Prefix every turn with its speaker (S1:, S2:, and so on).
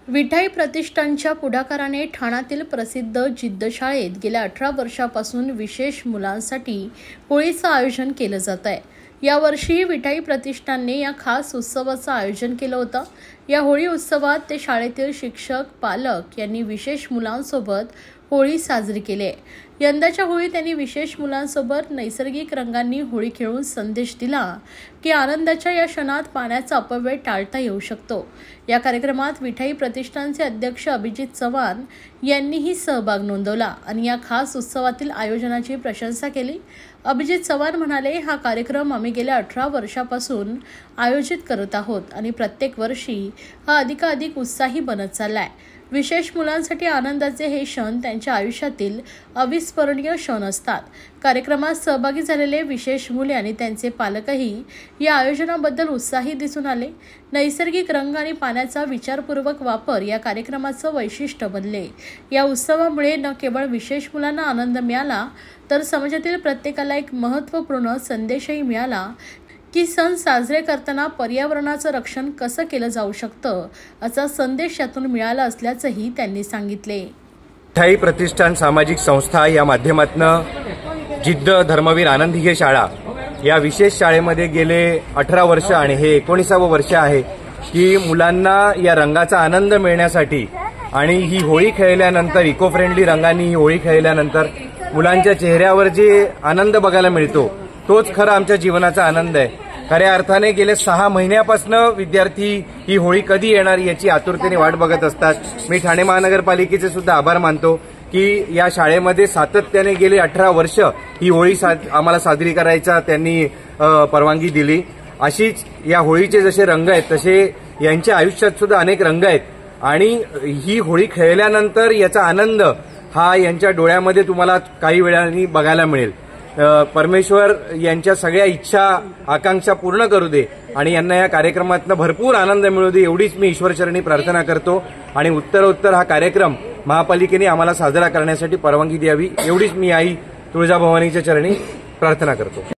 S1: विठाई प्रतिष्ठानच्या पुढाकाराने ठाण्यातील प्रसिद्ध जिद्द शाळेत गेल्या 18 वर्षापासून विशेष मुलांसाठी होळीचं आयोजन केलं जात आहे। यावर्षी विठाई प्रतिष्ठानने या खास उत्सवाचं आयोजन केलं होतं। या होळी उत्सवात ते शाळेतील शिक्षक, पालक यांनी विशेष मुलांसोबत होळी साजरी केली आहे। यंदाच्या होळी त्यांनी विशेष मुलांसोबत नैसर्गिक रंगांनी होळी खेळून संदेश दिला की आनंदाच्या या क्षणात पाण्याचा अपव्यय टाळता येऊ शकतो। या कार्यक्रमात विठाई प्रतिष्ठानचे अध्यक्ष अभिजित चव्हाण यांनीही सहभाग नोंदवला आणि या खास उत्सवातील आयोजनाची प्रशंसा केली। अभिजित चव्हाण म्हणाले, हा कार्यक्रम आम्ही गेल्या 18 वर्षापासून आयोजित करत आहोत आणि प्रत्येक वर्षी हा अधिकाधिक उत्साही बनत चाललाय। विशेष मुलांसाठी आनंदाचे हे क्षण त्यांच्या आयुष्यातील अविस्मरणीय क्षण असतात। कार्यक्रमात सहभागी झालेले विशेष मुले आणि त्यांचे पालकही या आयोजनाबद्दल उत्साही दिसून आले। नैसर्गिक रंग आणि पाण्याचा विचारपूर्वक वापर या कार्यक्रमाचं वैशिष्ट्य बनले। या उत्सवामुळे न केवळ विशेष मुलांना आनंद मिळाला, तर समाजातील प्रत्येकाला एक महत्त्वपूर्ण संदेशही मिळाला की सण साजरे करताना पर्यावरणाचं रक्षण कसं केलं जाऊ शकतं, असा संदेश यातून मिळाला असल्याचंही त्यांनी सांगितले।
S2: विठाई प्रतिष्ठान सामाजिक संस्था या माध्यमातून जिद्द धर्मवीर आनंद हिगे शाळा या विशेष शाळेमध्ये गेले 18 वर्ष आणि हे 19वे वर्ष आहे की मुलांना या रंगाचा आनंद मिळण्यासाठी आणि ही होळी खेळल्यानंतर इको फ्रेंडली रंगांनी ही होळी खेळल्यानंतर मुलांच्या चेहऱ्यावर जे आनंद बघायला मिळतो तोच खरा आमच्या जीवनाचा आनंद आहे। खऱ्या अर्थाने गेले 6 महिन्यापासून विद्यार्थी ही होळी कधी येणार याची आतुरतेने वाट बघत असतात। मी ठाणे महानगरपालिकेचे सुद्धा आभार मानतो की या शाळेमध्ये सातत्याने गेले 18 वर्ष ही होळी आम्हाला साजरी करायचा त्यांनी परवानगी दिली। अशीच या होळीचे जसे रंग आहेत तसे यांच्या आयुष्यात सुद्धा अनेक रंग आहेत आणि ही होळी खेळल्यानंतर याचा आनंद हा यांच्या डोळ्यामध्ये तुम्हाला काही वेळाने बघायला मिळेल। परमेश्वर यांच्या सगळ्या इच्छा आकांक्षा पूर्ण करू दे आणि यांना या कार्यक्रमातून भरपूर आनंद मिळू दे, एवढीच मी ईश्वरचरणी प्रार्थना करतो आणि उत्तरोत्तर हा कार्यक्रम महापालिकेने आम्हाला साजरा करण्यासाठी परवानगी द्यावी, एवढीच मी आई तुळजाभवानीच्या चरणी प्रार्थना करतो।